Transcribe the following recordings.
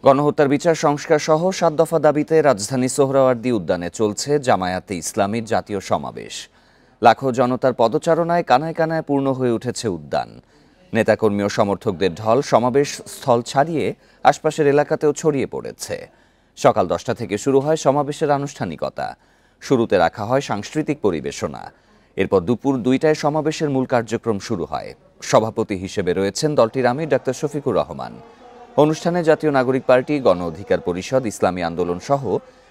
গণহত্যার বিচার সংস্কার সহ ৭ দফা দাবিতে রাজধানী সোহরাওয়ার্দী উদ্যানে চলছে জামায়াতে ইসলামীর জাতীয় সমাবেশ। লাখো জনতার পদচারণায় কানায় কানায় পূর্ণ হয়ে উঠেছে উদ্যান। নেতাকর্মী ও সমর্থকদের ঢল সমাবেশ স্থল ছাড়িয়ে আশপাশের এলাকাতেও ছড়িয়ে পড়েছে। সকাল 10টা থেকে শুরু হয় সমাবেশের আনুষ্ঠানিকতা। শুরুতে রাখা হয় সাংস্কৃতিক পরিবেশনা। এরপর দুপুর 2টায় সমাবেশের মূল কার্যক্রম শুরু হয়। সভাপতি হিসেবে রয়েছেন দলটির আমির ডাক্তার শফিকুর রহমান। অনুষ্ঠানে জাতীয় নাগরিক পার্টি, গণ অধিকার পরিষদ, ইসলামী আন্দোলন সহ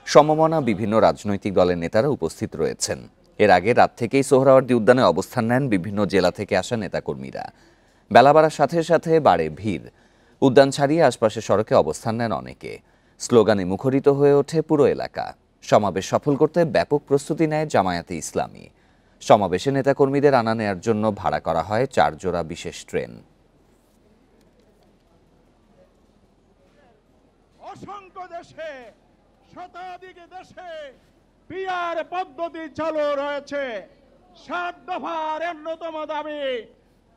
সমমনা বিভিন্ন রাজনৈতিক দলের নেতারা উপস্থিত রয়েছেন। এর আগে রাত থেকেই সোহরাওয়ার্দী উদ্যানে অবস্থান নেন বিভিন্ন জেলা থেকে আসা নেতাকর্মীরা। বেলা বাড়ার সাথে সাথে বাড়ে ভিড়। উদ্যান ছাড়িয়ে আশপাশের সড়কে অবস্থান নেন অনেকে। স্লোগানে মুখরিত হয়ে ওঠে পুরো এলাকা। সমাবেশ সফল করতে ব্যাপক প্রস্তুতি নেয় জামায়াতে ইসলামী। সমাবেশে নেতাকর্মীদের আনা নেয়ার জন্য ভাড়া করা হয় 4 জোড়া বিশেষ ট্রেন। অসংখ্য দেশে, শতাধিক দেশে পিআর পদ্ধতি চালু রয়েছে। 7 দফার অন্যতম দাবি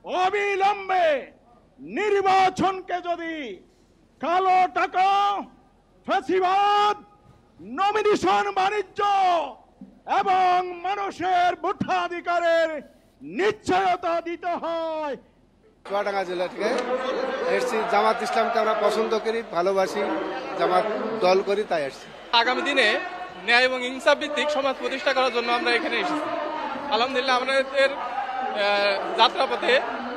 অবিলম্বে নির্বাচনকে যদি কালো টাকা, ফ্যাসিবাদ, নমিনেশন বাণিজ্য এবং মানুষের ভোটাধিকারের নিশ্চয়তা দিতে হয়। চুয়াডাঙ্গা জেলা থেকে এসছি। জামাত ইসলামকে আমরা পছন্দ করি, ভালোবাসি, জামাত দল করি, তাই আসছি। আগামী দিনে ন্যায় এবং ইনসাফ ভিত্তিক সমাজ প্রতিষ্ঠা করার জন্য আমরা এখানে এসেছি। আলহামদুলিল্লাহ আমাদের যাত্রাপথে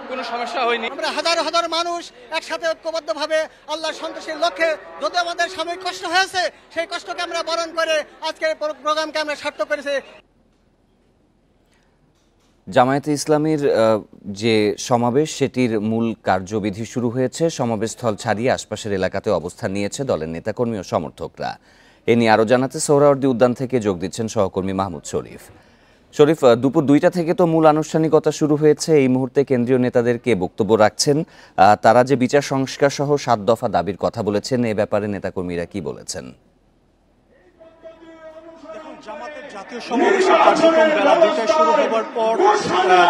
কোনো সমস্যা হয়নি। আমরা হাজার হাজার মানুষ একসাথে ঐক্যবদ্ধভাবে আল্লাহর সন্তোষের লক্ষ্যে যত আমাদের সাময়িক কষ্ট হয়েছে সেই কষ্টকে আমরা বরণ করে আজকের প্রোগ্রামকে আমরা সার্থক করেছি। জামায়াতে ইসলামীর যে সমাবেশ সেটির মূল কার্যবিধি শুরু হয়েছে। সমাবেশস্থল ছাড়িয়ে আশপাশের এলাকাতে অবস্থান নিয়েছে দলের নেতাকর্মী ও সমর্থকরা। এ নিয়ে আরও জানাতে সোহরাওয়ার্দী উদ্যান থেকে যোগ দিচ্ছেন সহকর্মী মাহমুদ শরীফ। শরীফ, দুপুর 2টা থেকে তো মূল আনুষ্ঠানিকতা শুরু হয়েছে। এই মুহূর্তে কেন্দ্রীয় নেতাদেরকে বক্তব্য রাখছেন। তারা যে বিচার সংস্কার সহ 7 দফা দাবির কথা বলেছেন, এ ব্যাপারে নেতাকর্মীরা কি বলেছেন? জামাতের জাতীয় সমাবেশের কার্যক্রম বেলা 2টায় শুরু হবার পর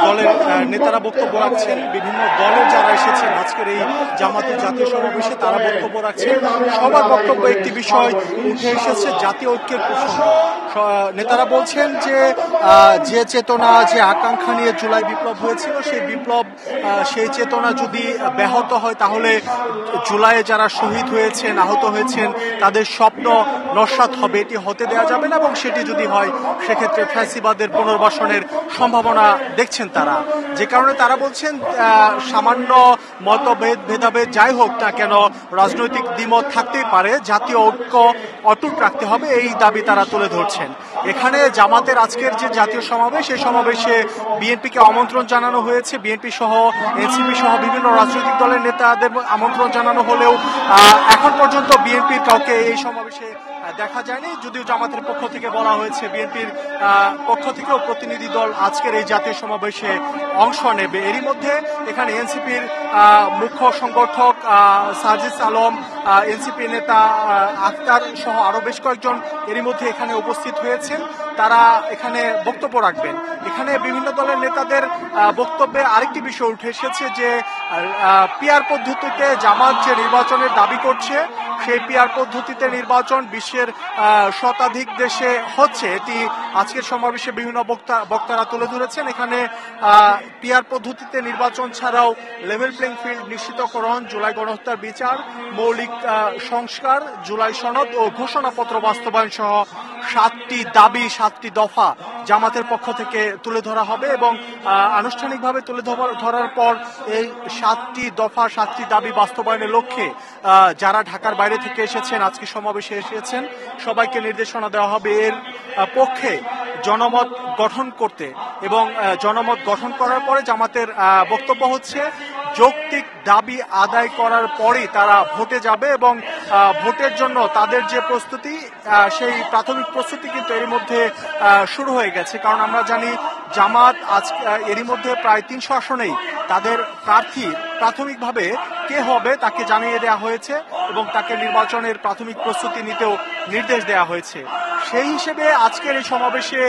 দলের নেতারা বক্তব্য রাখছেন। বিভিন্ন দলের যারা এসেছেন আজকের এই জামাতের জাতীয় সমাবেশে তারা বক্তব্য রাখছেন। সবার বক্তব্য একটি বিষয় উঠে এসেছে, জাতীয় ঐক্যের প্রসঙ্গ। নেতারা বলছেন যে চেতনা, যে আকাঙ্ক্ষা নিয়ে জুলাই বিপ্লব হয়েছিল, সেই বিপ্লব, সেই চেতনা যদি ব্যাহত হয় তাহলে জুলাইয়ে যারা শহীদ হয়েছেন, আহত হয়েছেন, তাদের স্বপ্ন নস্যাৎ হবে। এটি হতে দেওয়া যাবে না এবং সেটি যদি হয় সেক্ষেত্রে ফ্যাসিবাদের পুনর্বাসনের সম্ভাবনা দেখছেন তারা। যে কারণে তারা বলছেন সামান্য মতভেদ, ভেদাভেদ যাই হোক না কেন, রাজনৈতিক দ্বিমত থাকতেই পারে, জাতীয় ঐক্য অটুট রাখতে হবে, এই দাবি তারা তুলে ধরছেন। এখানে জামাতের আজকের যে জাতীয় সমাবেশ, এই সমাবেশে বিএনপিকে আমন্ত্রণ জানানো হয়েছে। বিএনপি সহ এনসিপি সহ বিভিন্ন রাজনৈতিক দলের নেতাদের আমন্ত্রণ জানানো হলেও এখন পর্যন্ত বিএনপির কাউকে এই সমাবেশে দেখা যায়নি। যদিও জামাতের পক্ষ থেকে বলা হয়েছে বিএনপির পক্ষ থেকেও প্রতিনিধি দল আজকের এই জাতীয় সমাবেশে অংশ নেবে। এরই মধ্যে এখানে এনসিপির মুখ্য সংগঠক সাজিদ আলম, এনসিপি নেতা আক্তার সহ আরো বেশ কয়েকজন এরই মধ্যে এখানে উপস্থিত হয়েছেন। তারা এখানে বক্তব্য রাখবেন। এখানে বিভিন্ন দলের নেতাদের বক্তব্যে আরেকটি বিষয় উঠে এসেছে যে পিআর পদ্ধতিতে জামাত যে নির্বাচনের দাবি করছে, সেই পিআর পদ্ধতিতে নির্বাচন বিশ্বের শতাধিক দেশে হচ্ছে। এটি আজকের সমাবেশে বিভিন্ন বক্তারা তুলে ধরেছেন। এখানে পিআর পদ্ধতিতে নির্বাচন ছাড়াও লেভেল প্লেইং ফিল্ড নিশ্চিতকরণ, জুলাই গণহত্যার বিচার, মৌলিক সংস্কার, জুলাই সনদ ও ঘোষণাপত্র বাস্তবায়ন সহ 7টি দাবি, 7টি দফা জামাতের পক্ষ থেকে তুলে ধরা হবে এবং আনুষ্ঠানিকভাবে তুলে ধরার পর এই 7টি দফা, 7টি দাবি বাস্তবায়নের লক্ষ্যে যারা ঢাকার বাইরে থেকে এসেছেন, আজকে সমাবেশে এসেছেন, সবাইকে নির্দেশনা দেওয়া হবে এর পক্ষে জনমত গঠন করতে। এবং জনমত গঠন করার পরে জামাতের বক্তব্য হচ্ছে যৌক্তিক দাবি আদায় করার পরেই তারা ভোটে যাবে এবং ভোটের জন্য তাদের যে প্রস্তুতি, সেই প্রাথমিক প্রস্তুতি কিন্তু এর মধ্যে শুরু হয়ে গেছে। কারণ আমরা জানি জামাত আজ এরই মধ্যে প্রায় 300 আসনেই তাদের প্রার্থী প্রাথমিকভাবে কে হবে তাকে জানিয়ে দেওয়া হয়েছে এবং তাকে নির্বাচনের প্রাথমিক প্রস্তুতি নিতেও নির্দেশ দেওয়া হয়েছে। সেই হিসেবে আজকের এই সমাবেশে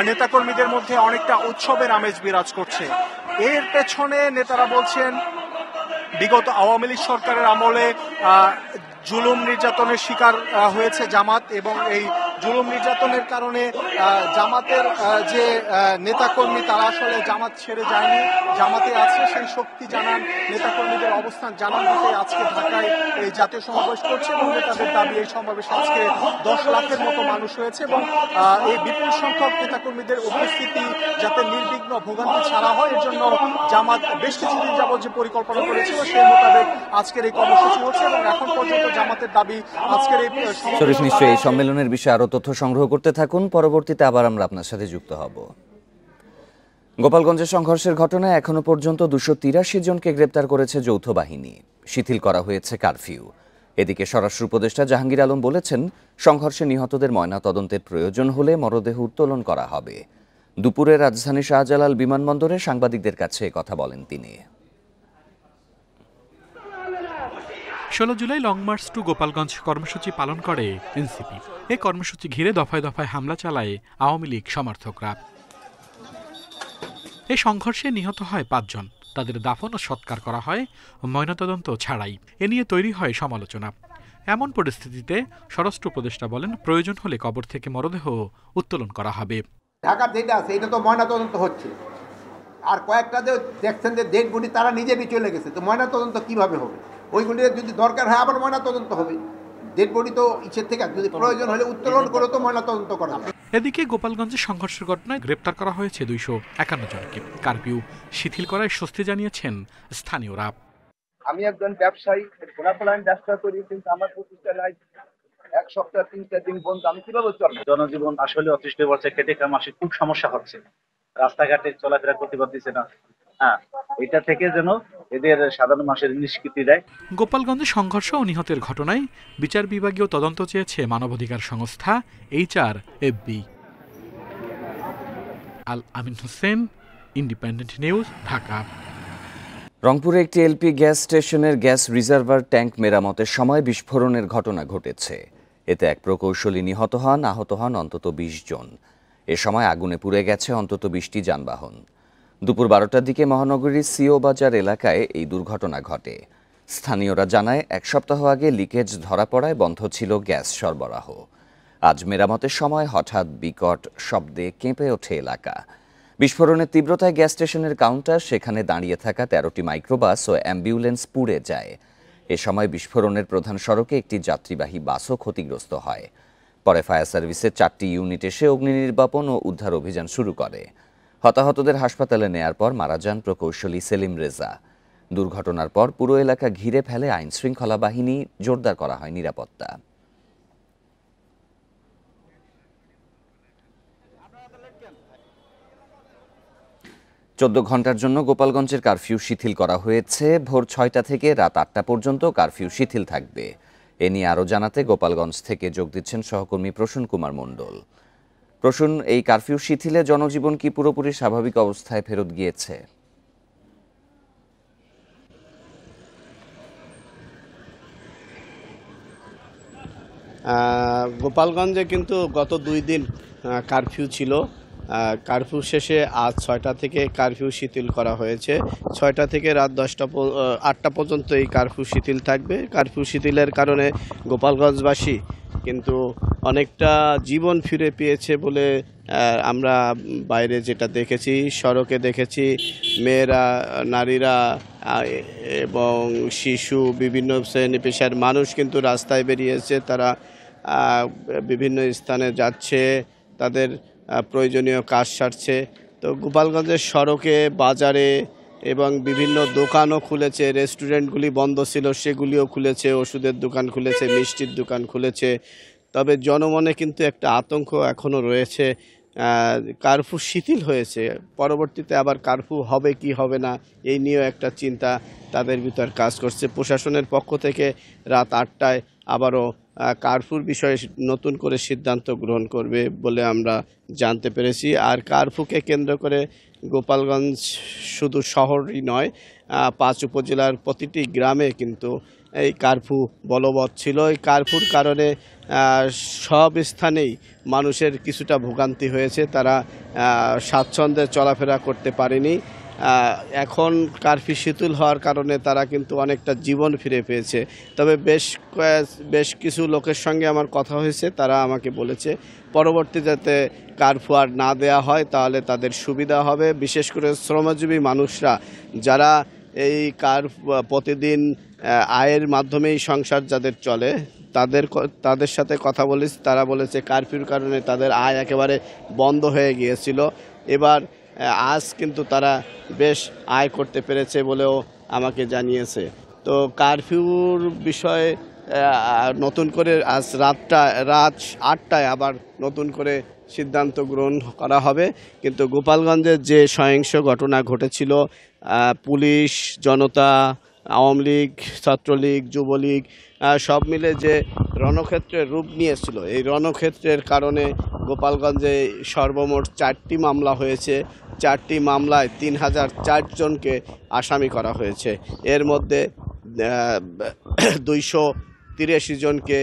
নেতাকর্মীদের মধ্যে অনেকটা উৎসবের আমেজ বিরাজ করছে। এর পেছনে নেতারা বলছেন বিগত আওয়ামী লীগ সরকারের আমলে জুলুম নির্যাতনের শিকার হয়েছে জামাত, এবং এই জুলুম নির্যাতনের কারণে জামাতের যে নেতাকর্মী তারা আসলে জামাত ছেড়ে যায়নি, জামাতে আছে, সেই শক্তি জানান, নেতাকর্মীদের অবস্থান জানান দিতে আজকে ঢাকায় এই জাতীয় সমাবেশ করছে এবং নেতাদের দাবি এই সমাবেশ আজকে 10 লাখের মতো মানুষ হয়েছে এবং এই বিপুল সংখ্যক নেতাকর্মীদের উপস্থিতি যাতে নির্বিঘ্ন ভোগান্তি ছাড়া হয় এর জন্য জামাত বেশ কিছুদিন যাবত যে পরিকল্পনা করেছিল সেই মোতাবেক আজকের এই কর্মসূচি হচ্ছে এবং এখন পর্যন্ত জামাতের দাবি আজকের এই শরীফ, নিশ্চয়ই এই সম্মেলনের বিষয়ে আরো তথ্য সংগ্রহ করতে থাকুন, পরবর্তীতে আবার আমরা আপনার সাথে যুক্ত হব। গোপালগঞ্জের সংঘর্ষের ঘটনায় এখনো পর্যন্ত 283 জনকে গ্রেপ্তার করেছে যৌথ বাহিনী, শিথিল করা হয়েছে কারফিউ। এদিকে স্বরাষ্ট্র উপদেষ্টা জাহাঙ্গীর আলম বলেছেন, সংঘর্ষে নিহতদের ময়নাতদন্তের প্রয়োজন হলে মরদেহ উত্তোলন করা হবে। দুপুরে রাজধানী শাহজালাল বিমানবন্দরে সাংবাদিকদের কাছে কথা বলেন তিনি। 16 July long march to Gopalganj কর্মসূচি পালন করে এনসিপি। এই কর্মসূচি ঘিরে দফায় দফায় হামলা চালায় আওয়ামী লীগ সমর্থকরা। এই সংঘর্ষে নিহত হয় 5 জন, তাদের দাফন ও সৎকার করা হয় ময়নাতদন্ত ছাড়াই। এ নিয়ে তৈরি হয় সমালোচনা। এমন পরিস্থিতিতে স্বরাষ্ট্র উপদেষ্টা বলেন, প্রয়োজন হলে কবর থেকে মরদেহ উত্তোলন করা হবে। ঢাকার যেটা আছে এটা তো ময়নাতদন্ত হচ্ছে, আর কয়েকটা যে দেখছেন যে ডেড বডি তারা নিজেরই চলে গেছে, তো ময়নাতদন্ত কিভাবে হবে? ওইগুলির যদি দরকার হয় আবার ময়নাতদন্ত হবে। ডেড বডি তো ইচ্ছের থেকে যদি প্রয়োজন হলে উত্তোলন করে তো ময়নাতদন্ত করা হবে। এদিকে গোপালগঞ্জে সংঘর্ষের ঘটনায় গ্রেপ্তার করা হয়েছে 251 জনকে। কারফিউ শিথিল করায় স্বস্তি জানিয়েছেন স্থানীয়রা। আমি একজন ব্যবসায়ী, খোলাখোলা ব্যবসা করি, কিন্তু আমার প্রতিষ্ঠানে 1 সপ্তাহ 3-4 দিন বন্ধ, আমি কিভাবে চলবো? জনজীবন আসলে অতিষ্ঠ হচ্ছে, খেটে খামাসে খুব সমস্যা হচ্ছে, রাস্তাঘাটে চলাফেরা করতে পারতেছে না। এটা থেকে যেন এদের সাধারণ মানুষের নিষ্কৃতি দেয়। গোপালগঞ্জে সংঘর্ষ ও নিহতের ঘটনায় বিচার বিভাগীয় তদন্ত চেয়েছে মানবাধিকার সংস্থা HRFB। আল আমিন হোসেন, ইন্ডিপেন্ডেন্ট নিউজ, ঢাকা। রংপুরে একটি এলপি গ্যাস স্টেশনের গ্যাস রিজার্ভার ট্যাঙ্ক মেরামতের সময় বিস্ফোরণের ঘটনা ঘটেছে। এতে এক প্রকৌশলী নিহত হন, আহত হন অন্তত 20 জন। এ সময় আগুনে পুড়ে গেছে অন্তত 20টি যানবাহন। দুপুর 12টার দিকে মহানগরীর সিও বাজার এলাকায় এই দুর্ঘটনা ঘটে। স্থানীয়রা জানায়, 1 সপ্তাহ আগে লিকেজ ধরা পড়ায় বন্ধ ছিল গ্যাস সরবরাহ। আজ মেরামতের সময় হঠাৎ বিকট শব্দে কেঁপে ওঠে এলাকা। বিস্ফোরণের তীব্রতায় গ্যাস স্টেশনের কাউন্টার, সেখানে দাঁড়িয়ে থাকা 13টি মাইক্রোবাস ও অ্যাম্বুলেন্স পুড়ে যায়। এ সময় বিস্ফোরণের প্রধান সড়কে একটি যাত্রীবাহী বাসও ক্ষতিগ্রস্ত হয়। পরে ফায়ার সার্ভিসের 4টি ইউনিট এসে অগ্নি নির্বাপন ও উদ্ধার অভিযান শুরু করে। হতাহতদের হাসপাতালে নেয়ার পর মারা যান প্রকৌশলী সেলিম রেজা। দুর্ঘটনার পর পুরো এলাকা ঘিরে ফেলে আইন শৃঙ্খলা বাহিনী, জোরদার করা হয় নিরাপত্তা। 14 ঘন্টার জন্য গোপালগঞ্জের কারফিউ শিথিল করা হয়েছে। ভোর 6টা থেকে রাত 8টা পর্যন্ত কারফিউ শিথিল থাকবে। এ নিয়ে আরও জানাতে গোপালগঞ্জ থেকে যোগ দিচ্ছেন সহকর্মী প্রসূন কুমার মণ্ডল। প্রসূন, এই কারফিউ শিথিলে জনজীবন কি পুরোপুরি স্বাভাবিক অবস্থায় ফেরত গিয়েছে? গোপালগঞ্জে কিন্তু গত 2 দিন কারফিউ ছিল। কারফিউ শেষে আজ 6টা থেকে কারফিউ শিথিল করা হয়েছে। 6টা থেকে রাত 8টা পর্যন্ত এই কারফিউ শিথিল থাকবে। কারফিউ শিথিলের কারণে গোপালগঞ্জবাসী কিন্তু অনেকটা জীবন ফিরে পেয়েছে বলে আমরা বাইরে যেটা দেখেছি, সড়কে দেখেছি, মেয়েরা, নারীরা এবং শিশু, বিভিন্ন শ্রেণী পেশার মানুষ কিন্তু রাস্তায় বেরিয়েছে। তারা বিভিন্ন স্থানে যাচ্ছে, তাদের প্রয়োজনীয় কাজ সারছে। তো গোপালগঞ্জের সড়কে, বাজারে এবং বিভিন্ন দোকানও খুলেছে। রেস্টুরেন্টগুলি বন্ধ ছিল, সেগুলিও খুলেছে। ওষুধের দোকান খুলেছে, মিষ্টির দোকান খুলেছে। তবে জনমনে কিন্তু একটা আতঙ্ক এখনও রয়েছে। কারফিউ শিথিল হয়েছে, পরবর্তীতে আবার কারফিউ হবে কি হবে না এই নিয়েও একটা চিন্তা তাদের ভিতর কাজ করছে। প্রশাসনের পক্ষ থেকে রাত 8টায় আবারও কারফিউর বিষয়ে নতুন করে সিদ্ধান্ত গ্রহণ করবে বলে আমরা জানতে পেরেছি। আর কারফিউকে কেন্দ্র করে গোপালগঞ্জ শুধু শহরই নয়, 5 উপজেলার প্রতিটি গ্রামে কিন্তু এই কারফিউ বলবৎ ছিল। এই কারফিউর কারণে সব স্থানেই মানুষের কিছুটা ভোগান্তি হয়েছে। তারা স্বাচ্ছন্দ্যে চলাফেরা করতে পারেনি। এখন কারফিউ শিথিল হওয়ার কারণে তারা কিন্তু অনেকটা জীবন ফিরে পেয়েছে। তবে বেশ কিছু লোকের সঙ্গে আমার কথা হয়েছে, তারা আমাকে বলেছে পরবর্তী যাতে কারফিউ আর না দেওয়া হয় তাহলে তাদের সুবিধা হবে। বিশেষ করে শ্রমজীবী মানুষরা যারা এই প্রতিদিন আয়ের মাধ্যমেই সংসার যাদের চলে তাদের সাথে কথা বলেছি, তারা বলেছে কারফিউর কারণে তাদের আয় একেবারে বন্ধ হয়ে গিয়েছিল। এবার আজ কিন্তু তারা বেশ আয় করতে পেরেছে বলেও আমাকে জানিয়েছে। তো কারফিউর বিষয়ে নতুন করে আজ রাত ৮টায় আবার নতুন করে সিদ্ধান্ত গ্রহণ করা হবে। কিন্তু গোপালগঞ্জের যে সহিংস ঘটনা ঘটেছিল, পুলিশ, জনতা, আওয়ামী লীগ, ছাত্রলীগ, যুবলীগ সব মিলে যে রণক্ষেত্রের রূপ নিয়েছিল, এই রণক্ষেত্রের কারণে গোপালগঞ্জে সর্বমোট ৪টি মামলা হয়েছে। ৪টি মামলায় ৩০০৪ জনকে আসামি করা হয়েছে। এর মধ্যে ২৮৩ জনকে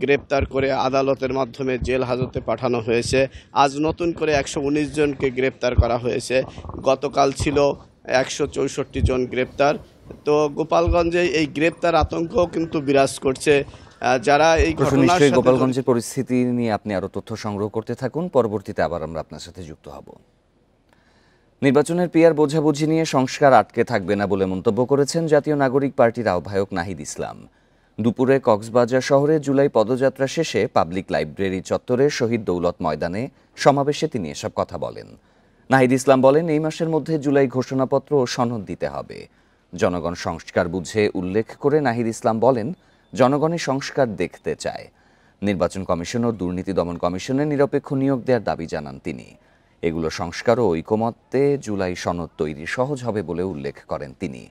গ্রেপ্তার করে আদালতের মাধ্যমে জেল হাজতে পাঠানো হয়েছে। আজ নতুন করে ১১৯ জনকে গ্রেপ্তার করা হয়েছে। গতকাল ছিল ১৬৪ জন গ্রেপ্তার। তো গোপালগঞ্জে এই গ্রেপ্তার আতঙ্ক কিন্তু বিরাজ করছে। যারা এই ঘটনার সাথে গোপালগঞ্জের পরিস্থিতি নিয়ে আপনি আরো তথ্য সংগ্রহ করতে থাকুন, পরবর্তীতে আবার আমরা আপনার সাথে যুক্ত হব। নির্বাচনের পিআর বোঝাবুঝি নিয়ে সংস্কার আটকে থাকবে না বলে মন্তব্য করেছেন জাতীয় নাগরিক পার্টির আহ্বায়ক নাহিদ ইসলাম। দুপুরে কক্সবাজার শহরে জুলাই পদযাত্রা শেষে পাবলিক লাইব্রেরি চত্বরে শহীদ দৌলত ময়দানে সমাবেশে তিনি এসব কথা বলেন। নাহিদ ইসলাম বলেন, এই মাসের মধ্যে জুলাই ঘোষণাপত্র ও সনদ দিতে হবে। জনগণ সংস্কার বুঝে উল্লেখ করে নাহিদ ইসলাম বলেন, জনগণই সংস্কার দেখতে চায়। নির্বাচন কমিশন ও দুর্নীতি দমন কমিশনের নিরপেক্ষ নিয়োগ দেওয়ার দাবি জানান তিনি। এগুলো সংস্কার ও ঐকমত্যে জুলাই সনদ তৈরি সহজ হবে বলে উল্লেখ করেন তিনি।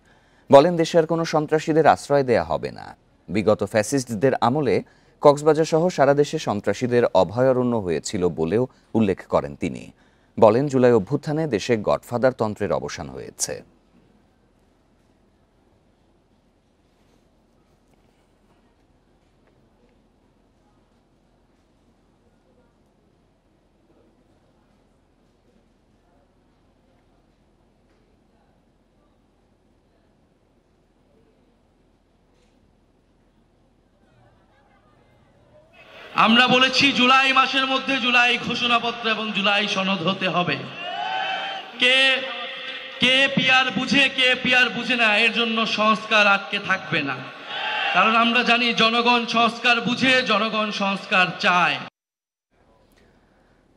বলেন, দেশে আর কোনো সন্ত্রাসীদের আশ্রয় দেয়া হবে না। বিগত ফ্যাসিস্টদের আমলে কক্সবাজার সহ সারা দেশে সন্ত্রাসীদের অভয়ারণ্য হয়েছিল বলেও উল্লেখ করেন তিনি। বলেন, জুলাই অভ্যুত্থানে দেশে গডফাদার তন্ত্রের অবসান হয়েছে। আমরা বলেছি জুলাই মাসের মধ্যে জুলাই ঘোষণাপত্র এবং জুলাই সনদ হতে হবে। কে পিআর বুঝে কে পিআর বুঝে না, এর জন্য সংস্কার আটকে থাকবে না। কারণ আমরা জানি জনগণ সংস্কার বুঝে, জনগণ সংস্কার চায়।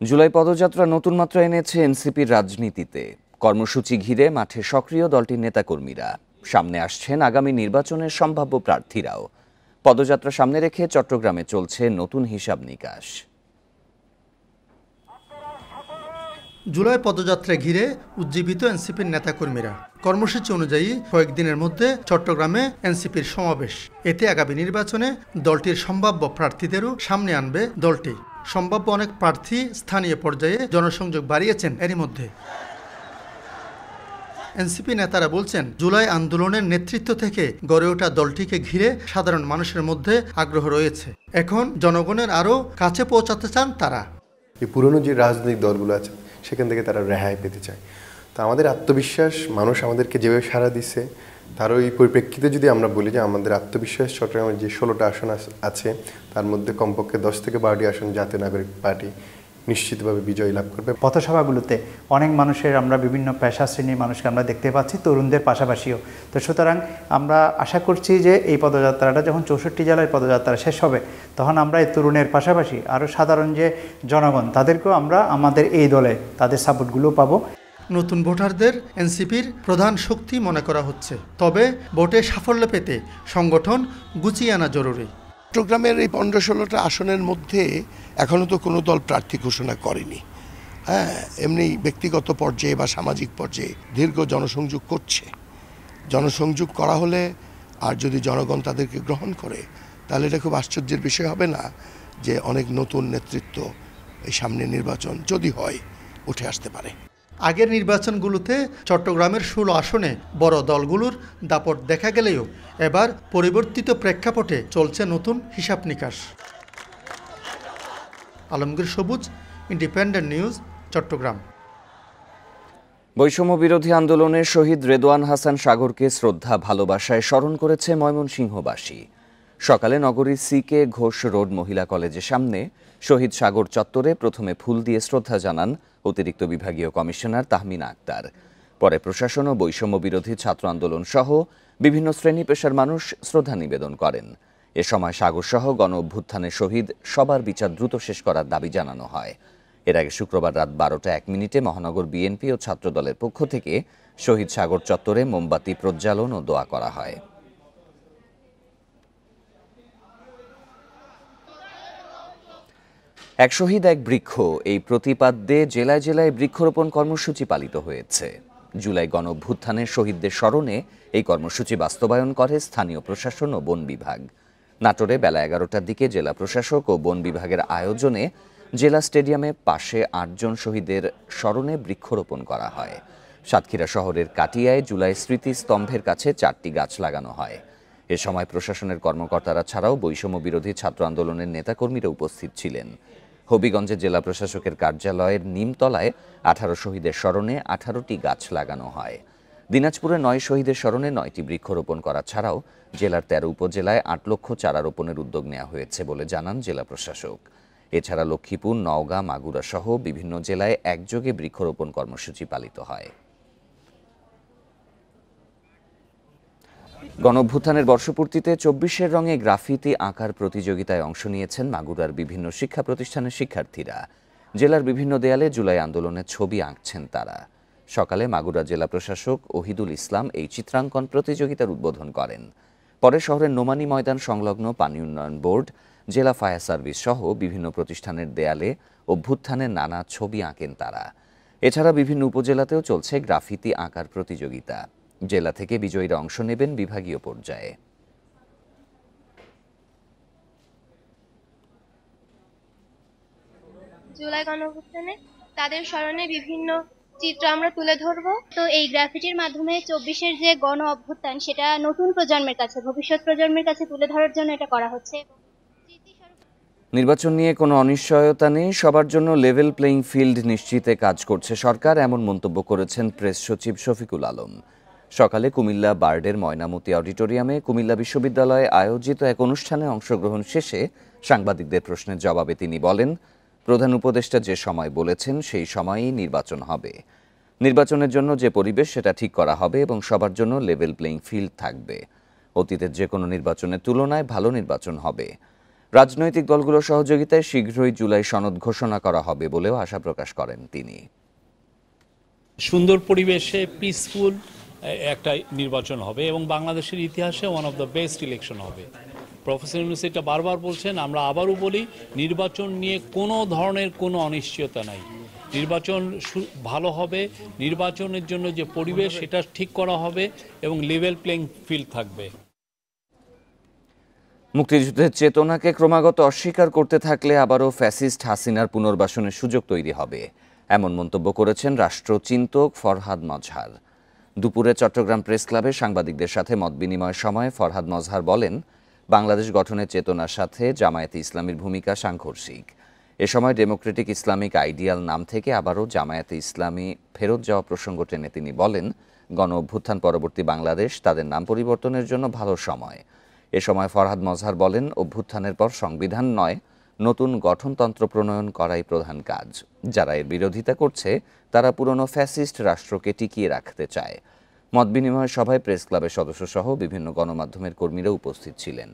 জুলাই পদযাত্রা নতুন মাত্রা এনেছে এনসিপির রাজনীতিতে। কর্মসূচি ঘিরে মাঠে সক্রিয় দলটির নেতাকর্মীরা। সামনে আসছেন আগামী নির্বাচনের সম্ভাব্য প্রার্থীরাও। পদযাত্রা সামনে রেখে চট্টগ্রামে চলছে নতুন হিসাব নিকাশ। জুলাই পদযাত্রা ঘিরে উজ্জীবিত এনসিপির নেতাকর্মীরা। কর্মসূচি অনুযায়ী কয়েকদিনের মধ্যে চট্টগ্রামে এনসিপির সমাবেশ। এতে আগামী নির্বাচনে দলটির সম্ভাব্য প্রার্থীদেরও সামনে আনবে দলটি। সম্ভাব্য অনেক প্রার্থী স্থানীয় পর্যায়ে জনসংযোগ বাড়িয়েছেন এরই মধ্যে। এনসিপি নেতারা বলছেন, জুলাই আন্দোলনের নেতৃত্ব থেকে গড়ে ওঠা দলটিকে ঘিরে সাধারণ মানুষের মধ্যে আগ্রহ রয়েছে। এখন জনগণের আরও কাছে পৌঁছাতে চান তারা। এই পুরনো যে রাজনৈতিক দলগুলো আছে সেখান থেকে তারা রেহাই পেতে চায়। তো আমাদের আত্মবিশ্বাস, মানুষ আমাদেরকে যেভাবে সাড়া দিচ্ছে, তারও এই পরিপ্রেক্ষিতে যদি আমরা বলি যে আমাদের আত্মবিশ্বাস চট্টগ্রামের যে 16টা আসন আছে তার মধ্যে কমপক্ষে 10 থেকে 12টি আসন জাতীয় নাগরিক পার্টি নিশ্চিতভাবে বিজয় লাভ করবে। পথসভাগুলোতে অনেক মানুষের, আমরা বিভিন্ন পেশা শ্রেণীর মানুষকে আমরা দেখতে পাচ্ছি, তরুণদের পাশাপাশিও। তো সুতরাং আমরা আশা করছি যে এই পদযাত্রাটা যখন 64 জেলায় পদযাত্রা শেষ হবে, তখন আমরা এই তরুণের পাশাপাশি আরও সাধারণ যে জনগণ, তাদেরকেও আমরা আমাদের এই দলে তাদের সাপোর্টগুলো পাবো। নতুন ভোটারদের এনসিপির প্রধান শক্তি মনে করা হচ্ছে। তবে ভোটে সাফল্য পেতে সংগঠন গুছিয়ে আনা জরুরি। চট্টগ্রামের এই 15-16টা আসনের মধ্যে এখনও তো কোনো দল প্রার্থী ঘোষণা করেনি। হ্যাঁ, এমনি ব্যক্তিগত পর্যায়ে বা সামাজিক পর্যায়ে দীর্ঘ জনসংযোগ করছে। জনসংযোগ করা হলে আর যদি জনগণ তাদেরকে গ্রহণ করে, তাহলে এটা খুব আশ্চর্যের বিষয় হবে না যে অনেক নতুন নেতৃত্ব এই সামনে নির্বাচন যদি হয় উঠে আসতে পারে। আগের নির্বাচনগুলোতে চট্টগ্রামের 16 আসনে বড় দলগুলোর দাপট দেখা গেলেও এবার পরিবর্তিত প্রেক্ষাপটে চলছে নতুন হিসাব নিকাশ। আলমগীর সবুজ, ইন্ডিপেন্ডেন্ট নিউজ, চট্টগ্রাম। বৈষম্য বিরোধী আন্দোলনের শহীদ রেদওয়ান হাসান সাগরকে শ্রদ্ধা ভালোবাসায় স্মরণ করেছে ময়মনসিংহবাসী। সকালে নগরীর সিকে ঘোষ রোড মহিলা কলেজের সামনে শহীদ সাগর চত্বরে প্রথমে ফুল দিয়ে শ্রদ্ধা জানান অতিরিক্ত বিভাগীয় কমিশনার তাহমিনা আক্তার। পরে প্রশাসন ও বৈষম্য বিরোধী ছাত্র আন্দোলন সহ বিভিন্ন শ্রেণী পেশার মানুষ শ্রদ্ধা নিবেদন করেন। এ সময় সাগর সহ গণ অভ্যুত্থানের শহীদ সবার বিচার দ্রুত শেষ করার দাবি জানানো হয়। এর আগে শুক্রবার রাত 12:01 মহানগর বিএনপি ও ছাত্রদলের পক্ষ থেকে শহীদ সাগর চত্বরে মোমবাতি প্রজ্বালন ও দোয়া করা হয়। এক শহীদ এক বৃক্ষ এই প্রতিপাদ্যে জেলায় জেলায় বৃক্ষরোপণ কর্মসূচি পালিত হয়েছে। জুলাই গণ অভ্যুত্থানের শহীদদের স্মরণে এই কর্মসূচি বাস্তবায়ন করে স্থানীয় প্রশাসন ও বন বিভাগ। নাটোরে বেলা 11টার দিকে জেলা প্রশাসক ও বন বিভাগের আয়োজনে জেলা স্টেডিয়ামে পাশে 8 জন শহীদের স্মরণে বৃক্ষরোপণ করা হয়। সাতক্ষীরা শহরের কাটিয়ায় জুলাই স্মৃতি স্তম্ভের কাছে 4টি গাছ লাগানো হয়। এ সময় প্রশাসনের কর্মকর্তারা ছাড়াও বৈষম্য বিরোধী ছাত্র আন্দোলনের নেতাকর্মীরা উপস্থিত ছিলেন। হবিগঞ্জে জেলা প্রশাসকের কার্যালয়ের নিমতলায় 18 শহীদের স্মরণে 18টি গাছ লাগানো হয়। দিনাজপুরে 9 শহীদের স্মরণে 9টি বৃক্ষরোপণ করা ছাড়াও জেলার 13 উপজেলায় 8 লক্ষ চারা রোপণের উদ্যোগ নেওয়া হয়েছে বলে জানান জেলা প্রশাসক। এছাড়া লক্ষ্মীপুর, নওগাঁ, মাগুরা সহ বিভিন্ন জেলায় একযোগে বৃক্ষরোপণ কর্মসূচি পালিত হয়। গণঅভ্যুত্থানের বর্ষপূর্তিতে 24-এর রঙে গ্রাফিতি আঁকার প্রতিযোগিতায় অংশ নিয়েছেন মাগুরার বিভিন্ন শিক্ষা প্রতিষ্ঠানের শিক্ষার্থীরা। জেলার বিভিন্ন দেয়ালে জুলাই আন্দোলনের ছবি আঁকছেন তারা। সকালে মাগুরা জেলা প্রশাসক ওহিদুল ইসলাম এই চিত্রাঙ্কন প্রতিযোগিতার উদ্বোধন করেন। পরে শহরের নোমানী ময়দান সংলগ্ন পানি উন্নয়ন বোর্ড, জেলা ফায়ার সার্ভিস সহ বিভিন্ন প্রতিষ্ঠানের দেয়ালে অভ্যুত্থানের নানা ছবি আঁকেন তারা। এছাড়া বিভিন্ন উপজেলাতেও চলছে গ্রাফিতি আঁকার প্রতিযোগিতা। জেলা থেকে বিজয়ীরা অংশ নেবেন বিভাগীয় পর্যায়ে। জুলাই গণঅভ্যুত্থানে তাদের স্মরণে বিভিন্ন চিত্র আমরা তুলে ধরবো। তো এই গ্রাফিটির মাধ্যমে 24-এর যে গণ অভ্যুত্থান সেটা নতুন প্রজন্মের কাছে, ভবিষ্যৎ প্রজন্মের কাছে তুলে ধরার জন্য এটা করা হচ্ছে। নির্বাচন নিয়ে কোনো অনিশ্চয়তা নেই, সবার জন্য লেভেল প্লেইং ফিল্ড নিশ্চিতে কাজ করছে সরকার, এমন মন্তব্য করেছেন প্রেস সচিব শফিকুল আলম। সকালে কুমিল্লা বার্ডের ময়নামতি অডিটোরিয়ামে কুমিল্লা বিশ্ববিদ্যালয়ে আয়োজিত এক অনুষ্ঠানে অংশগ্রহণ শেষে সাংবাদিকদের প্রশ্নের জবাবে তিনি বলেন, প্রধান উপদেষ্টা যে সময় বলেছেন সেই সময়ই নির্বাচন হবে। নির্বাচনের জন্য যে পরিবেশ সেটা ঠিক করা হবে এবং সবার জন্য লেভেল প্লেইং ফিল্ড থাকবে। অতীতের যে কোনো নির্বাচনের তুলনায় ভালো নির্বাচন হবে। রাজনৈতিক দলগুলোর সহযোগিতায় শীঘ্রই জুলাই সনদ ঘোষণা করা হবে বলেও আশা প্রকাশ করেন তিনি। সুন্দর পরিবেশে পিসফুল একটা নির্বাচন হবে এবং বাংলাদেশের ইতিহাসে one of the best election হবে। প্রফেসর ইউনূস এটা বারবার বলছেন, আমরা আবারও বলি নির্বাচন নিয়ে কোনো ধরনের কোনো অনিশ্চয়তা নাই। নির্বাচন ভালো হবে, নির্বাচনের জন্য যে পরিবেশ সেটা ঠিক করা হবে এবং লেভেল প্লেইং ফিল্ড থাকবে। মুক্তিযুদ্ধের চেতনাকে ক্রমাগত অস্বীকার করতে থাকলে আবারও ফ্যাসিস্ট হাসিনার পুনর্বাসনের সুযোগ তৈরি হবে, এমন মন্তব্য করেছেন রাষ্ট্রচিন্তক ফরহাদ মজহার। দুপুরে চট্টগ্রাম প্রেস ক্লাবে সাংবাদিকদের সাথে মতবিনিময়ের সময় ফরহাদ মজহার বলেন, বাংলাদেশ গঠনের চেতনার সাথে জামায়াতে ইসলামীর ভূমিকা সাংঘর্ষিক। এ সময় ডেমোক্রেটিক ইসলামিক আইডিয়াল নাম থেকে আবারও জামায়াতে ইসলামী ফেরত যাওয়া প্রসঙ্গ টেনে তিনি বলেন, গণ অভ্যুত্থান পরবর্তী বাংলাদেশ তাদের নাম পরিবর্তনের জন্য ভালো সময়। এ সময় ফরহাদ মজহার বলেন, অভ্যুত্থানের পর সংবিধান নয়, নতুন গঠনতন্ত্র প্রণয়ন করাই প্রধান কাজ। যারা এর বিরোধিতা করছে তারা পুরনো ফ্যাসিস্ট রাষ্ট্রকে টিকিয়ে রাখতে চায়। মতবিনিময় সভায় প্রেস ক্লাবের সদস্যসহ বিভিন্ন গণমাধ্যমের কর্মীরা উপস্থিত ছিলেন।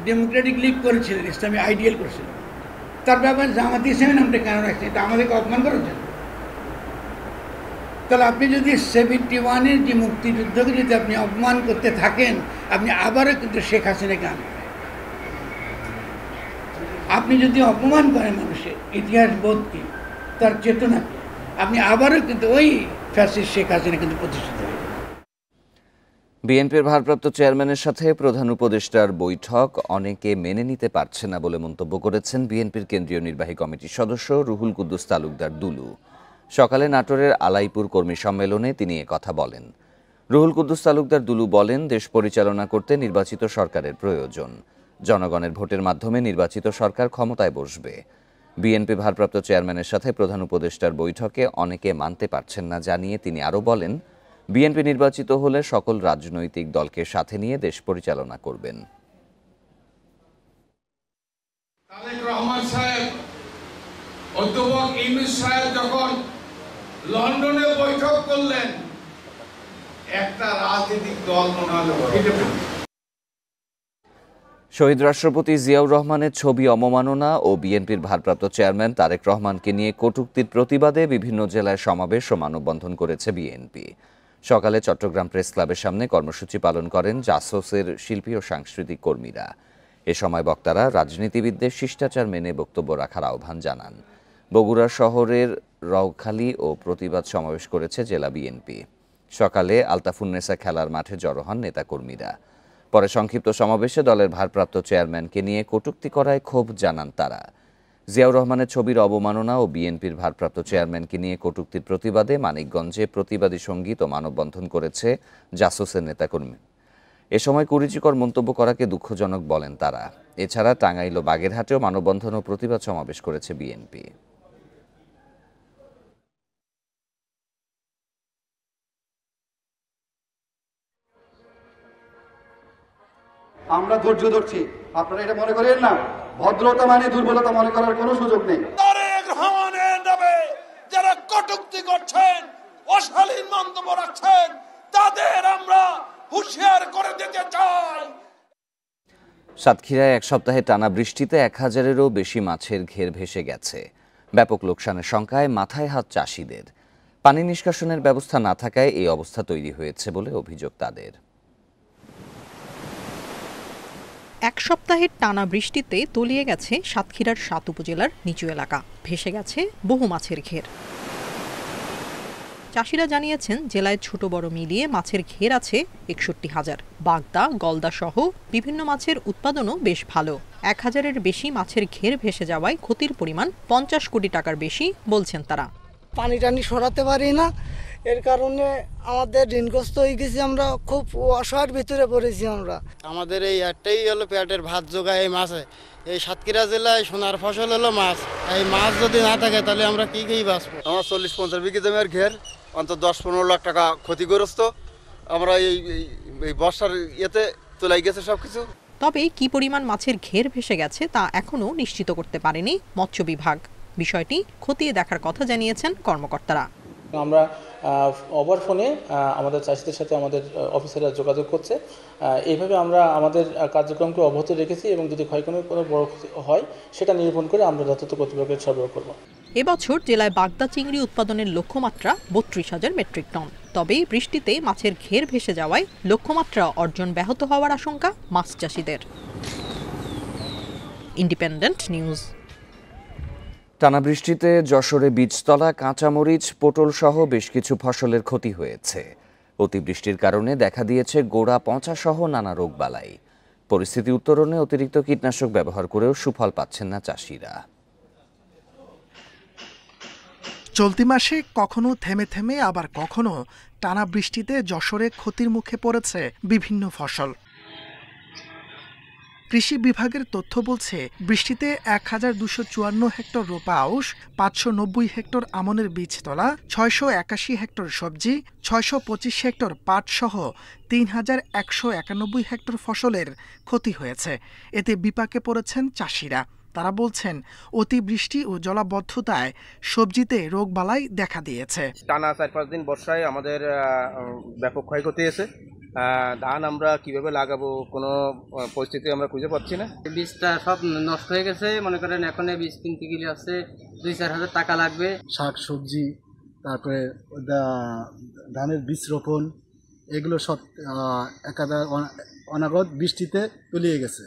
ডেমোক্রেটিক লীগ করেছিলেন, ইসলামী আইডিয়াল করেছিলেন, তার ব্যাপারে জামাতে ইসলামী নামটা কেন রাখছে? এটা আমাদেরকে অপমান করেছেন। তাহলে আপনি যদি 71-এর যে মুক্তিযুদ্ধকে যদি আপনি অপমান করতে থাকেন, আপনি আবারও কিন্তু শেখ হাসিনাকে আনবেন। আপনি যদি অপমান করেন মানুষের ইতিহাস বোধকে, তার চেতনাকে, আপনি আবারও কিন্তু ওই ফ্যাসিস্ট শেখ হাসিনা কিন্তু প্রতিষ্ঠিত হবে। বিএনপির ভারপ্রাপ্ত চেয়ারম্যানের সাথে প্রধান উপদেষ্টার বৈঠক অনেকে মেনে নিতে পারছে না বলে মন্তব্য করেছেন বিএনপির কেন্দ্রীয় নির্বাহী কমিটির সদস্য রুহুল কুদ্দুস তালুকদার দুলু। সকালে নাটোরের আলাইপুর কর্মী সম্মেলনে তিনি একথা বলেন। রুহুল কুদ্দুস তালুকদার দুলু বলেন, দেশ পরিচালনা করতে নির্বাচিত সরকারের প্রয়োজন। জনগণের ভোটের মাধ্যমে নির্বাচিত সরকার ক্ষমতায় বসবে। বিএনপি ভারপ্রাপ্ত চেয়ারম্যানের সাথে প্রধান উপদেষ্টার বৈঠকে অনেকে মানতে পারছেন না জানিয়ে তিনি আরও বলেন, বিএনপি নির্বাচিত হলে সকল রাজনৈতিক দলকে সাথে নিয়ে দেশ পরিচালনা করবেন। তারেক রহমান সাহেব, অধ্যাপক ইউনূস সাহেব যখন লন্ডনে বৈঠক করলেন, একটা রাজনৈতিক দল মনে হলো শহীদ রাষ্ট্রপতি জিয়াউর রহমানের ছবি অবমাননা ও বিএনপির ভারপ্রাপ্ত চেয়ারম্যান তারেক রহমানকে নিয়ে কটূক্তির প্রতিবাদে বিভিন্ন জেলায় সমাবেশ ও মানববন্ধন করেছে বিএনপি। সকালে চট্টগ্রাম প্রেস ক্লাবের সামনে কর্মসূচি পালন করেন জাসোসের শিল্পী ও সাংস্কৃতিক কর্মীরা। এ সময় বক্তারা রাজনীতিবিদদের শিষ্টাচার মেনে বক্তব্য রাখার আহ্বান জানান। বগুড়া শহরের রওখালী ও প্রতিবাদ সমাবেশ করেছে জেলা বিএনপি। সকালে আলতাফুন্নেসা খেলার মাঠে জড়ো হন নেতাকর্মীরা। পরে সংক্ষিপ্ত সমাবেশে দলের ভারপ্রাপ্ত চেয়ারম্যানকে নিয়ে কটূক্তি করায় ক্ষোভ জানান তারা। জিয়াউর রহমানের ছবির অবমাননা ও বিএনপির ভারপ্রাপ্ত চেয়ারম্যানকে নিয়ে কটূক্তির প্রতিবাদে মানিকগঞ্জে প্রতিবাদী সঙ্গীত ও মানববন্ধন করেছে জাসোসের নেতাকর্মী। এ সময় কুরুচিকর মন্তব্য করাকে দুঃখজনক বলেন তারা। এছাড়া টাঙ্গাইল ও বাগেরহাটেও মানববন্ধন ও প্রতিবাদ সমাবেশ করেছে বিএনপি। আমরা ধৈর্য ধরছি, আপনারা এটা মনে করেন না ভদ্রতা মানে দুর্বলতা মনে করার কোনো সুযোগ নেই। তারেক রহমানের নামে যারা কটূক্তি করছেন, অশালীন মন্তব্য রাখছেন, তাদের আমরা হুঁশিয়ার করে দিতে চাই। সাতক্ষীরায় এক সপ্তাহে টানা বৃষ্টিতে 1000-এরও বেশি মাছের ঘের ভেসে গেছে। ব্যাপক লোকসানের শঙ্কায় মাথায় হাত চাষিদের। পানি নিষ্কাশনের ব্যবস্থা না থাকায় এই অবস্থা তৈরি হয়েছে বলে অভিযোগ তাদের। এক সপ্তাহের টানা বৃষ্টিতে তলিয়ে গেছে সাতক্ষীরার 7 উপজেলার নিচু এলাকা, ভেসে গেছে বহু মাছের ঘের। চাষিরা জানিয়েছেন, জেলায় ছোট বড় মিলিয়ে মাছের ঘের আছে 61,000। বাগদা, গলদা সহ বিভিন্ন মাছের উৎপাদনও বেশ ভালো। 1000-এর বেশি মাছের ঘের ভেসে যাওয়ায় ক্ষতির পরিমাণ 50 কোটি টাকার বেশি বলছেন তারা। পানি টানি সরাতে পারি না, এর কারণে আমাদের ঋণগ্রস্ত হয়ে গেছি, আমরা খুব অসহায়ের ভিতরে পড়েছি। আমাদের এই একটাই হলো পেটের ভাত জোগায় এই মাছে। এই সাতক্ষীরা জেলায় সোনার ফসল হলো মাছ। এই মাছ যদি না থাকে তাহলে আমরা কি বাঁচবো। আমার 40-50 বিঘি জমির ঘের, অন্তত 10-15 লাখ টাকা ক্ষতিগ্রস্ত। আমরা এই বর্ষার ইয়েতে তোলাই গেছে সবকিছু। তবে কি পরিমাণ মাছের ঘের ভেসে গেছে তা এখনও নিশ্চিত করতে পারেনি মৎস্য বিভাগ। বিষয়টি খতিয়ে দেখার কথা জানিয়েছেন কর্মকর্তারা। আমরা ওভার ফোনে আমাদের চাষিদের সাথে আমাদের অফিসাররা যোগাযোগ করছে। এইভাবে আমরা আমাদের কার্যক্রমকে অব্যাহত রেখেছি এবং যদি ক্ষয়ক্ষতির কোনো বড় ক্ষতি হয় সেটা নিরূপণ করে আমরা যথাযথ কর্তৃপক্ষের সরবরাহ করব। এবছর জেলায় বাগদা চিংড়ি উৎপাদনের লক্ষ্যমাত্রা 32,000 মেট্রিক টন। তবে বৃষ্টিতে মাছের ঘের ভেসে যাওয়ায় লক্ষ্যমাত্রা অর্জন ব্যাহত হওয়ার আশঙ্কা মাছ চাষিদের। Independent news. টানা বৃষ্টিতে যশোরে বীজতলা, কাঁচামরিচ, পটল সহ বেশ কিছু ফসলের ক্ষতি হয়েছে। অতিবৃষ্টির কারণে দেখা দিয়েছে গোড়া পচা সহ নানা রোগবালাই। পরিস্থিতি উত্তরণে অতিরিক্ত কীটনাশক ব্যবহার করেও সুফল পাচ্ছেন না চাষিরা। চলতি মাসে কখনো থেমে থেমে আবার কখনো টানা বৃষ্টিতে যশোরে ক্ষতির মুখে পড়েছে বিভিন্ন ফসল। কৃষি বিভাগের তথ্য বলছে, বৃষ্টিতে 1254 হেক্টর রোপা আউশ, 590 হেক্টর আমনের বীজতলা, 681 হেক্টর সবজি, 625 হেক্টর পাট সহ 3191 হেক্টর ফসলের ক্ষতি হয়েছে। এতে বিপাকে পড়েছেন চাষিরা। তারা বলছেন, অতিবৃষ্টি ও জলাবদ্ধতায় সবজিতে রোগবালাই দেখা দিয়েছে। টানা 4-5 দিন বর্ষায় আমাদের ব্যাপক ক্ষয়ক্ষতি হয়েছে। ধান আমরা কিভাবে লাগাবো কোনো পরিস্থিতি আমরা খুঁজে পাচ্ছি না। বীজটা সব নষ্ট হয়ে গেছে। মনে করেন এখন বীজ কিনতে গেলে আছে 2-4 হাজার টাকা লাগবে। শাক সবজি, তারপরে ধানের বীজ রোপণ, এগুলো সব একাধার অনাগত বৃষ্টিতে তলিয়ে গেছে।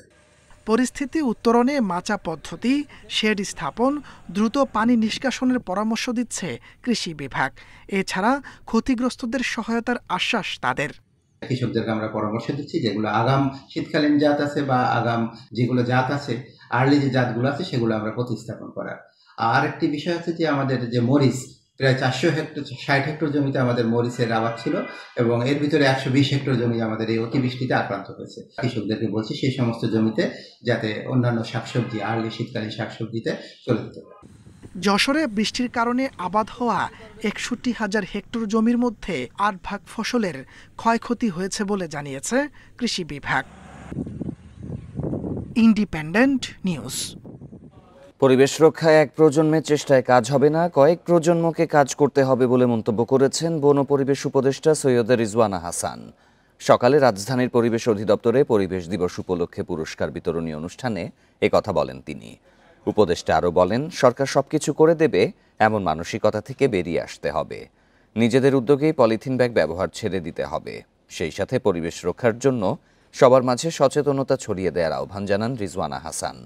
পরিস্থিতি উত্তরণে মাচা পদ্ধতি, শেড স্থাপন, দ্রুত পানি নিষ্কাশনের পরামর্শ দিচ্ছে কৃষি বিভাগ। এছাড়া ক্ষতিগ্রস্তদের সহায়তার আশ্বাস তাদের। কৃষকদেরকে আমরা পরামর্শ দিচ্ছি যেগুলো আগাম শীতকালীন জাত আছে বা আগাম যেগুলো জাত আছে, আর্লি যে জাতগুলো আছে সেগুলো আমরা প্রতিস্থাপন করার। আর একটি বিষয় আছে যে আমাদের যে মরিচ প্রায় 460 হেক্টর জমিতে আমাদের মরিচের আবাদ ছিল এবং এর ভিতরে 120 হেক্টর জমি আমাদের এই অতিবৃষ্টিতে আক্রান্ত হয়েছে। কৃষকদেরকে বলছি সেই সমস্ত জমিতে যাতে অন্যান্য শাকসবজি আর্লি শীতকালীন শাকসবজিতে চলে যেতে পারে। যশোরে বৃষ্টির কারণে আবাদ হওয়া 61,000 হেক্টর জমির মধ্যে 8 ভাগ ফসলের ক্ষয়ক্ষতি হয়েছে বলে জানিয়েছে কৃষি বিভাগ। Independent news. পরিবেশ রক্ষায় এক প্রজন্মের চেষ্টায় কাজ হবে না, কয়েক প্রজন্মকে কাজ করতে হবে বলে মন্তব্য করেছেন বন ও পরিবেশ উপদেষ্টা সৈয়দ রিজওয়ানা হাসান। সকালে রাজধানীর পরিবেশ অধিদপ্তরে পরিবেশ দিবস উপলক্ষে পুরস্কার বিতরণী অনুষ্ঠানে একথা বলেন তিনি। উপদেষ্টা আরও বলেন, সরকার সবকিছু করে দেবে এমন মানসিকতা থেকে বেরিয়ে আসতে হবে। নিজেদের উদ্যোগেই পলিথিন ব্যাগ ব্যবহার ছেড়ে দিতে হবে। সেই সাথে পরিবেশ রক্ষার জন্য সবার মাঝে সচেতনতা ছড়িয়ে দেওয়ার আহ্বান জানান রিজওয়ানা হাসান।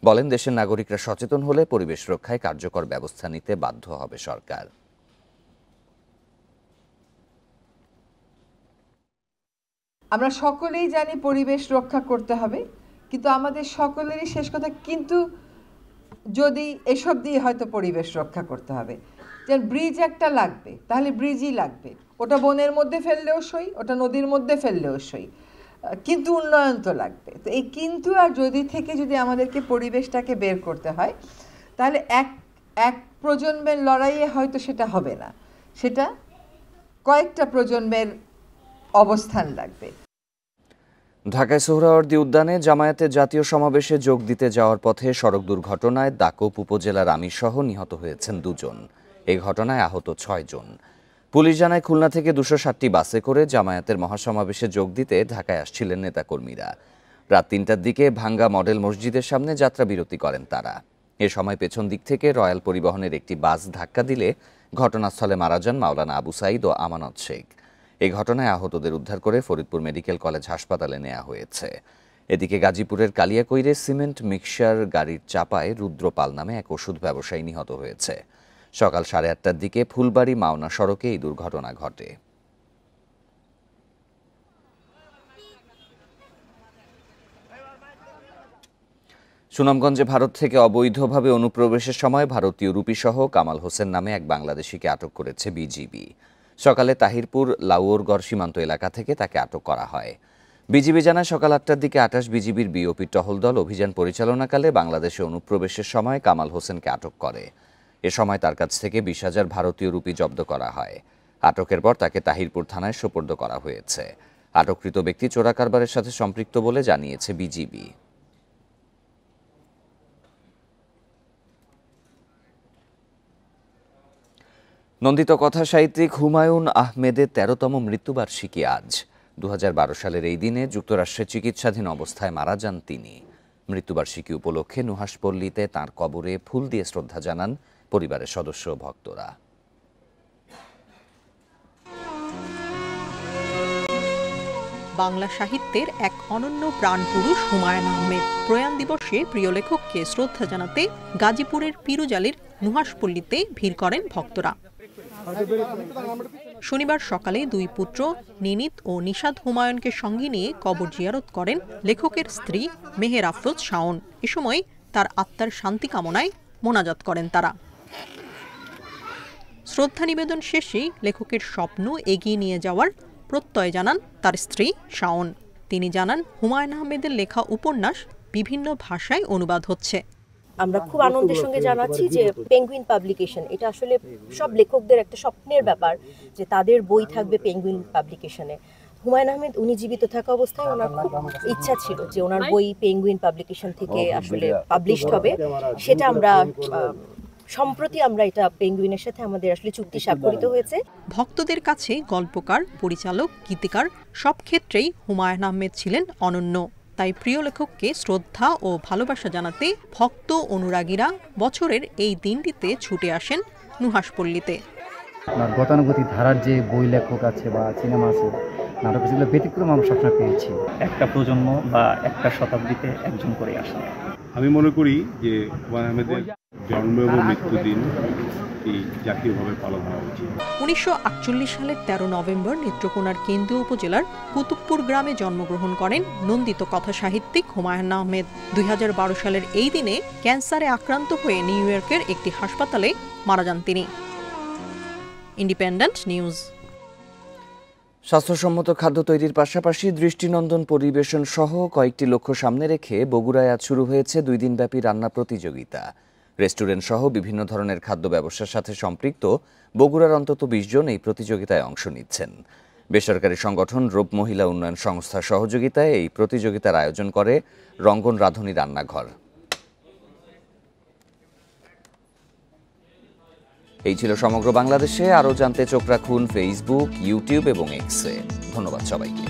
বলেন, দেশের নাগরিকরা সচেতন হলে পরিবেশ রক্ষায় কার্যকর ব্যবস্থা নিতে বাধ্য হবে সরকার। আমরা সকলেই জানি পরিবেশ রক্ষা করতে হবে, কিন্তু আমাদের সকলেরই শেষ কথা, কিন্তু যদি এসব দিয়ে হয়তো পরিবেশ রক্ষা করতে হবে। যেন ব্রিজ একটা লাগবে, তাহলে ব্রিজই লাগবে, ওটা বনের মধ্যে ফেললেও সই, ওটা নদীর মধ্যে ফেললেও সই, কিন্তু উন্নয়ন তো লাগবে। তো এই কিন্তু আর যদি থেকে যদি আমাদেরকে পরিবেশটাকে বের করতে হয়, তাহলে এক প্রজন্মের লড়াইয়ে হয়তো সেটা হবে না, সেটা কয়েকটা প্রজন্মের অবস্থান লাগবে। ঢাকায় সোহরাওয়ার্দী উদ্যানে জামায়াতের জাতীয় সমাবেশে যোগ দিতে যাওয়ার পথে সড়ক দুর্ঘটনায় দাকোপ উপজেলার আমিরসহ নিহত হয়েছেন 2 জন। এই ঘটনায় আহত 6 জন। পুলিশ জানায়, খুলনা থেকে 260টি বাসে করে জামায়াতের মহাসমাবেশে যোগ দিতে ঢাকায় আসছিলেন নেতাকর্মীরা। রাত 3টার দিকে ভাঙ্গা মডেল মসজিদের সামনে যাত্রা বিরতি করেন তারা। এ সময় পেছন দিক থেকে রয়্যাল পরিবহনের একটি বাস ধাক্কা দিলে ঘটনাস্থলে মারা যান মাওলানা আবু সাইদ ও আমানত শেখ। এই ঘটনায় আহতদের উদ্ধার করে ফরিদপুর মেডিকেল কলেজ হাসপাতালে নেওয়া হয়েছে। এদিকে গাজীপুরের কালিয়াকৈরে সিমেন্ট মিক্সার গাড়ির চাপায় রুদ্রপাল নামে এক ওষুধ ব্যবসায়ী নিহত হয়েছে। সকাল 8:30টার দিকে ফুলবাড়ি মাওনা সড়কে এই দুর্ঘটনা ঘটে। সুনামগঞ্জে ভারত থেকে অবৈধভাবে অনুপ্রবেশের সময় ভারতীয় রুপিসহ কামাল হোসেন নামে এক বাংলাদেশিকে আটক করেছে বিজিবি। সকালে তাহিরপুর লাউরগড় সীমান্ত এলাকা থেকে তাকে আটক করা হয়। বিজিবি জানায়, সকাল 8টার দিকে 28 বিজিবির বিওপি টহল দল অভিযান পরিচালনাকালে বাংলাদেশে অনুপ্রবেশের সময় কামাল হোসেনকে আটক করে। এ সময় তার কাছ থেকে 20,000 ভারতীয় রুপি জব্দ করা হয়। আটকের পর তাকে তাহিরপুর থানায় সোপর্দ করা হয়েছে। আটককৃত ব্যক্তি চোরা কারবারের সাথে সম্পৃক্ত বলে জানিয়েছে বিজিবি। নন্দিত কথা সাহিত্যিক হুমায়ুন আহমেদের 13তম মৃত্যুবার্ষিকী আজ। 2012 সালের এই দিনে যুক্তরাষ্ট্রে চিকিৎসাধীন অবস্থায় মারা যান তিনি। মৃত্যুবার্ষিকী উপলক্ষে নুহাশপল্লীতে তাঁর কবরে ফুল দিয়ে শ্রদ্ধা জানান পরিবারের সদস্য ও ভক্তরা। বাংলা সাহিত্যের এক অনন্য প্রাণপুরুষ হুমায়ুন আহমেদ প্রয়াণ দিবসে প্রিয় লেখককে শ্রদ্ধা জানাতে গাজীপুরের পিরুজালির নুহাশপল্লীতে ভিড় করেন ভক্তরা। শনিবার সকালে 2 পুত্র নিনিত ও নিশাদ হুমায়ুনকে সঙ্গে নিয়ে কবর জিয়ারত করেন লেখকের স্ত্রী মেহের আফরোজ শাওন। এ সময় তার আত্মার শান্তি কামনায় মোনাজাত করেন তারা। শ্রদ্ধা নিবেদন শেষে লেখকের স্বপ্ন এগিয়ে নিয়ে যাওয়ার প্রত্যয় জানান তার স্ত্রী শাওন। তিনি জানান, হুমায়ুন আহমেদের লেখা উপন্যাস বিভিন্ন ভাষায় অনুবাদ হচ্ছে। আমরা খুব আনন্দের সঙ্গে জানাচ্ছি যে পেঙ্গুইন পাবলিকেশন, এটা আসলে সব লেখকদের একটা স্বপ্নের ব্যাপার যে তাদের বই থাকবে পেঙ্গুইন পাবলিকেশনে। হুমায়ুন আহমেদ উনি জীবিত থাকা অবস্থায় ওনার খুব ইচ্ছা ছিল যে ওনার বই পেঙ্গুইন পাবলিকেশন থেকে আসলে পাবলিশড হবে। সেটা আমরা সম্প্রতি এটা পেঙ্গুইনের সাথে আমাদের আসলে চুক্তি স্বাক্ষরিত হয়েছে। ভক্তদের কাছে গল্পকার, পরিচালক, গীতিকার সব ক্ষেত্রেই হুমায়ুন আহমেদ ছিলেন অনন্য। তাই প্রিয় লেখককে শ্রদ্ধা ও ভালোবাসা জানাতে ভক্ত অনুরাগীরা বছরের এই দিনটিতে ছুটে আসেন নুহাশপল্লীতে। গতানুগতিক ধারার যে বই লেখক আছে বা সিনেমা আছে, নাটক, যেগুলো ব্যতিক্রম আমরা সবসময় পেয়েছি। একটা প্রজন্ম বা একটা শতাব্দীতে একজন করে আসে। আমি মনে করি যে হুমায়ুন আহমেদের জন্ম এবং মৃত্যুদিন জাতীয়ভাবে পালন হওয়া উচিত। 1948 সালের 13 নভেম্বর নেত্রকোনার কেন্দ্রীয় উপজেলার কুতুবপুর গ্রামে জন্মগ্রহণ করেন নন্দিত কথা সাহিত্যিক হুমায়ুন আহমেদ। 2012 সালের এই দিনে ক্যান্সারে আক্রান্ত হয়ে নিউ ইয়র্কের একটি হাসপাতালে মারা যান তিনি। Independent news. স্বাস্থ্যসম্মত খাদ্য তৈরির পাশাপাশি দৃষ্টিনন্দন পরিবেশন সহ কয়েকটি লক্ষ্য সামনে রেখে বগুড়ায় আজ শুরু হয়েছে 2 দিনব্যাপী রান্না প্রতিযোগিতা। রেস্টুরেন্ট সহ বিভিন্ন ধরনের খাদ্য ব্যবসার সাথে সম্পৃক্ত বগুড়ার অন্তত 20 জন এই প্রতিযোগিতায় অংশ নিচ্ছেন। বেসরকারি সংগঠন রূপ মহিলা উন্নয়ন সংস্থার সহযোগিতায় এই প্রতিযোগিতার আয়োজন করে রঙ্গন রাঁধুনি রান্নাঘর। এই ছিল সমগ্র বাংলাদেশে। আরও জানতে চোখ রাখুন ফেসবুক, ইউটিউব এবং এক্সে। ধন্যবাদ সবাইকে।